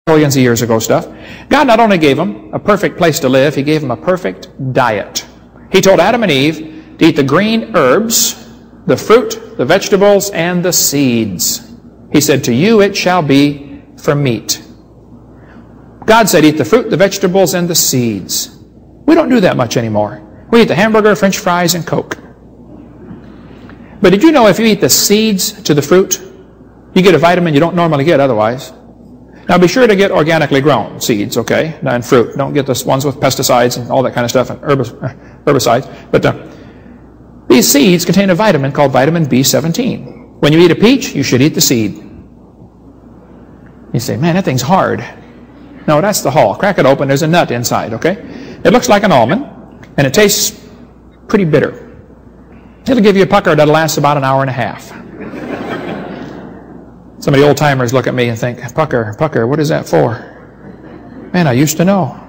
billions of years ago stuff. God not only gave them a perfect place to live, He gave them a perfect diet. He told Adam and Eve to eat the green herbs, the fruit, the vegetables, and the seeds. He said, to you it shall be for meat. God said, eat the fruit, the vegetables, and the seeds. We don't do that much anymore. We eat the hamburger, French fries, and Coke. But did you know if you eat the seeds to the fruit, you get a vitamin you don't normally get otherwise? Now be sure to get organically grown seeds, okay, and fruit. Don't get the ones with pesticides and all that kind of stuff and herbicides. But these seeds contain a vitamin called vitamin B17. When you eat a peach, you should eat the seed. You say, man, that thing's hard. No, that's the hull. Crack it open, there's a nut inside, okay? It looks like an almond, and it tastes pretty bitter. It'll give you a pucker that'll last about an hour and a half. Some of the old-timers look at me and think, pucker, what is that for? Man, I used to know.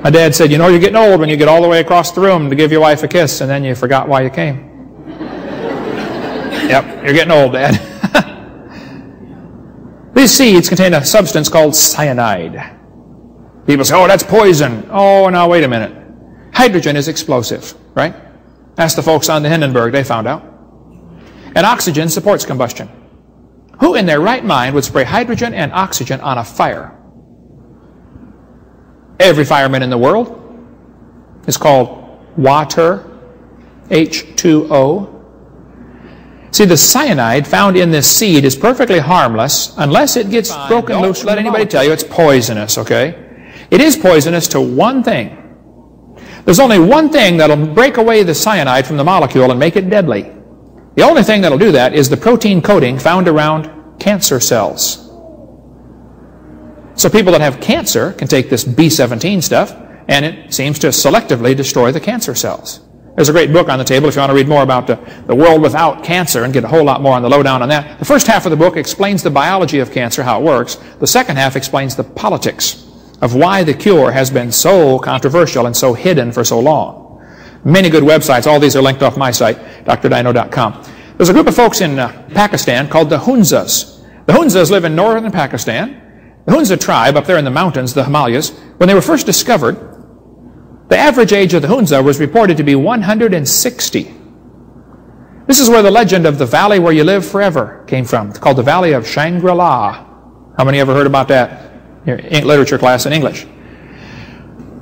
My dad said, you know you're getting old when you get all the way across the room to give your wife a kiss, and then you forgot why you came. Yep, you're getting old, Dad. These seeds contain a substance called cyanide. People say, oh, that's poison. Oh, now wait a minute. Hydrogen is explosive, right? Ask the folks on the Hindenburg, they found out. And oxygen supports combustion. Who in their right mind would spray hydrogen and oxygen on a fire? Every fireman in the world. It's called water, H2O. See, the cyanide found in this seed is perfectly harmless unless it gets broken loose. Don't let anybody tell you it's poisonous, okay? It is poisonous to one thing. There's only one thing that'll break away the cyanide from the molecule and make it deadly. The only thing that'll do that is the protein coating found around cancer cells. So people that have cancer can take this B17 stuff, and it seems to selectively destroy the cancer cells. There's a great book on the table if you want to read more about the world without cancer and get a whole lot more on the lowdown on that. The first half of the book explains the biology of cancer, how it works. The second half explains the politics of why the cure has been so controversial and so hidden for so long. Many good websites. All these are linked off my site, drdino.com. There's a group of folks in Pakistan called the Hunzas. The Hunzas live in northern Pakistan. The Hunza tribe up there in the mountains, the Himalayas, when they were first discovered, the average age of the Hunza was reported to be 160. This is where the legend of the valley where you live forever came from. It's called the Valley of Shangri-La. How many ever heard about that in literature class in English?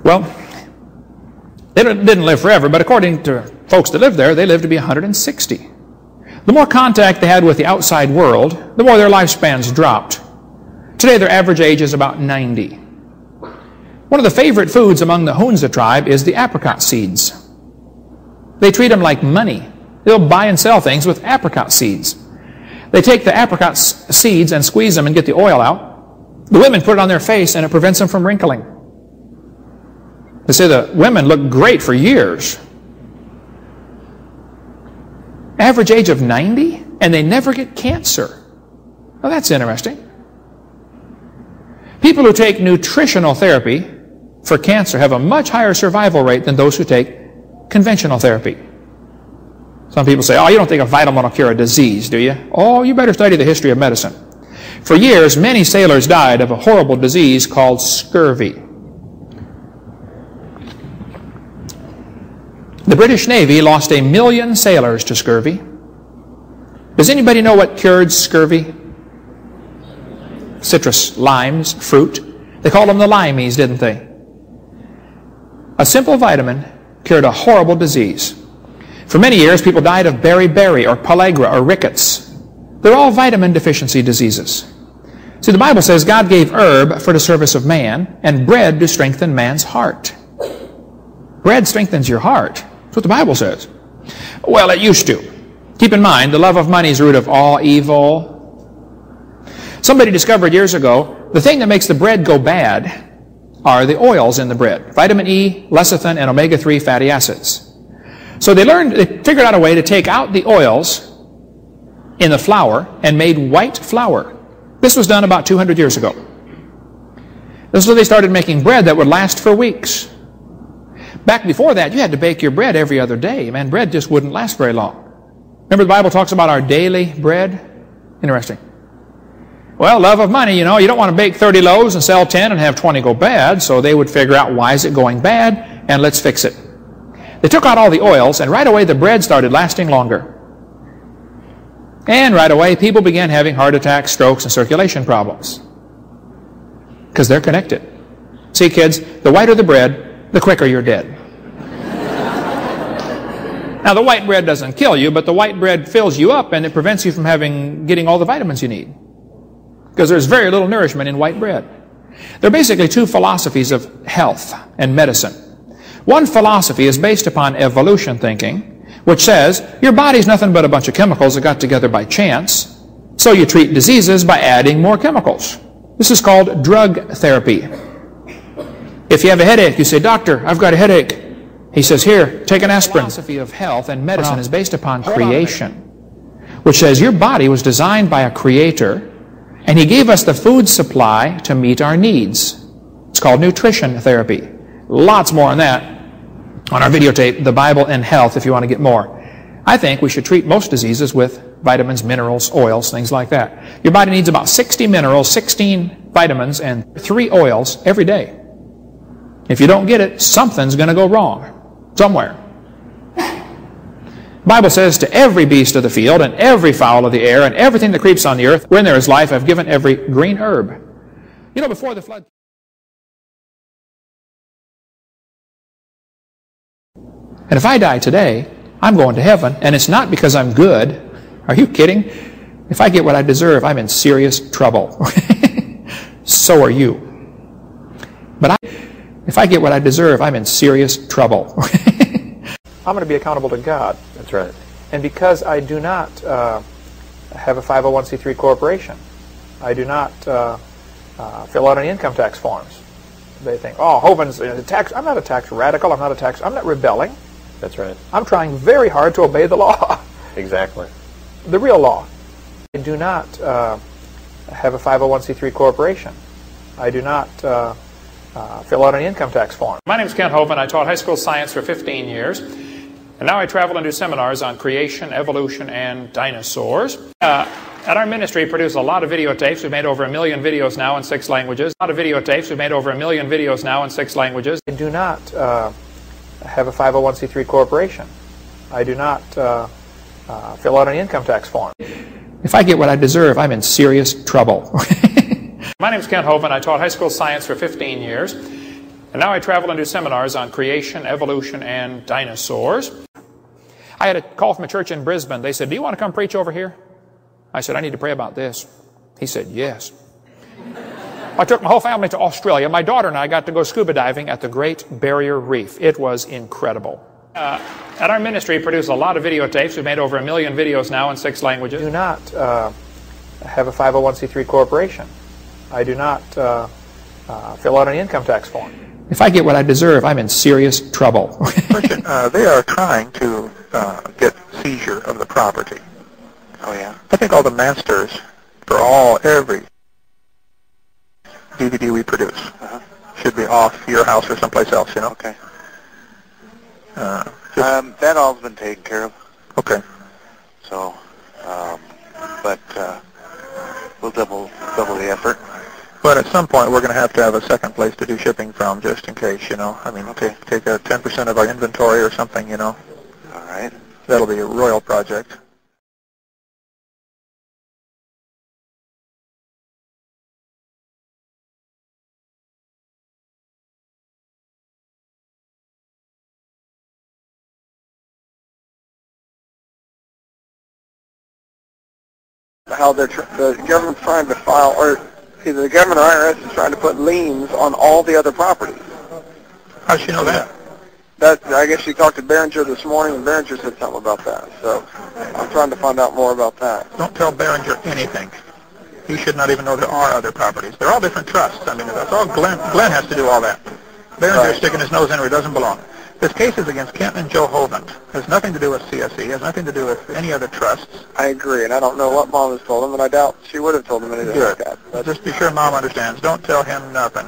Well, they didn't live forever, but according to folks that lived there, they lived to be 160. The more contact they had with the outside world, the more their lifespans dropped. Today, their average age is about 90. One of the favorite foods among the Hunza tribe is the apricot seeds. They treat them like money. They'll buy and sell things with apricot seeds. They take the apricot seeds and squeeze them and get the oil out. The women put it on their face and it prevents them from wrinkling. They say the women look great for years. Average age of 90, and they never get cancer. Well, that's interesting. People who take nutritional therapy for cancer have a much higher survival rate than those who take conventional therapy. Some people say, oh, you don't think a vitamin will cure a disease, do you? Oh, you better study the history of medicine. For years, many sailors died of a horrible disease called scurvy. The British Navy lost 1 million sailors to scurvy. Does anybody know what cured scurvy? Citrus, limes, fruit. They called them the limeys, didn't they? A simple vitamin cured a horrible disease. For many years, people died of beriberi or pellagra or rickets. They're all vitamin deficiency diseases. See, the Bible says God gave herb for the service of man and bread to strengthen man's heart. Bread strengthens your heart. That's what the Bible says. Well, it used to. Keep in mind, the love of money is the root of all evil. Somebody discovered years ago, the thing that makes the bread go bad are the oils in the bread. Vitamin E, lecithin, and omega-3 fatty acids. So they figured out a way to take out the oils in the flour and made white flour. This was done about 200 years ago. This is when they started making bread that would last for weeks. Back before that, you had to bake your bread every other day. Man, bread just wouldn't last very long. Remember the Bible talks about our daily bread? Interesting. Well, love of money, you know, you don't want to bake 30 loaves and sell 10 and have 20 go bad, so they would figure out why is it going bad, and let's fix it. They took out all the oils, and right away the bread started lasting longer. And right away people began having heart attacks, strokes, and circulation problems. Because they're connected. See, kids, the whiter the bread, the quicker you're dead. Now, the white bread doesn't kill you, but the white bread fills you up and it prevents you from getting all the vitamins you need. Because there's very little nourishment in white bread. There are basically two philosophies of health and medicine. One philosophy is based upon evolution thinking, which says your body's nothing but a bunch of chemicals that got together by chance, so you treat diseases by adding more chemicals. This is called drug therapy. If you have a headache, you say, "Doctor, I've got a headache." He says, "Here, take an aspirin." The philosophy of health and medicine is based upon creation, which says your body was designed by a creator, and he gave us the food supply to meet our needs. It's called nutrition therapy. Lots more on that on our videotape, The Bible and Health, if you want to get more. I think we should treat most diseases with vitamins, minerals, oils, things like that. Your body needs about 60 minerals, 16 vitamins, and 3 oils every day. If you don't get it, something's going to go wrong somewhere. The Bible says, to every beast of the field and every fowl of the air and everything that creeps on the earth, when there is life, I've given every green herb. You know, before the flood, and if I die today, I'm going to heaven, and it's not because I'm good. Are you kidding? If I get what I deserve, I'm in serious trouble. So are you. But if I get what I deserve, I'm in serious trouble. I'm going to be accountable to God. That's right. And because I do not have a 501c3 corporation, I do not fill out any income tax forms. They think, oh, Hovind's a tax. I'm not a tax radical. I'm not rebelling. That's right. I'm trying very hard to obey the law. Exactly. The real law. I do not have a 501c3 corporation. I do not fill out any income tax form. My name is Kent Hovind. I taught high school science for 15 years. And now I travel and do seminars on creation, evolution, and dinosaurs. At our ministry, we produce a lot of videotapes. We've made over 1 million videos now in 6 languages. A lot of videotapes. We've made over 1 million videos now in 6 languages. I do not have a 501c3 corporation. I do not fill out any income tax form. If I get what I deserve, I'm in serious trouble. My name is Kent Hovind. I taught high school science for 15 years. And now I travel and do seminars on creation, evolution, and dinosaurs. I had a call from a church in Brisbane. They said, "Do you want to come preach over here?" I said, "I need to pray about this." He said, "Yes." I took my whole family to Australia. My daughter and I got to go scuba diving at the Great Barrier Reef. It was incredible. At our ministry, we produce a lot of videotapes. We've made over 1 million videos now in 6 languages. I do not have a 501c3 corporation. I do not fill out any income tax form. If I get what I deserve, I'm in serious trouble. Question, they are trying to get seizure of the property. Oh, yeah? I think all the masters for every DVD we produce should be off your house or someplace else, you know? Okay. That all's been taken care of. Okay. So, but we'll double the effort. But at some point, we're going to have a second place to do shipping from, just in case, you know. I mean, Okay. take 10% of our inventory or something, you know. All right. That'll be a royal project. How the government's trying to file, or either the government or IRS is trying to put liens on all the other properties. How does she know that? I guess she talked to Behringer this morning, and Behringer said something about that. So I'm trying to find out more about that. Don't tell Behringer anything. He should not even know there are other properties. They're all different trusts. I mean, that's all Glenn has to do all that. Behringer's sticking his nose in where he doesn't belong. This case is against Kent and Joe Hovind. Has nothing to do with CSE. Has nothing to do with any other trusts. I agree, and I don't know what Mom has told him, and I doubt she would have told him anything like that. Just be sure Mom understands. Don't tell him nothing.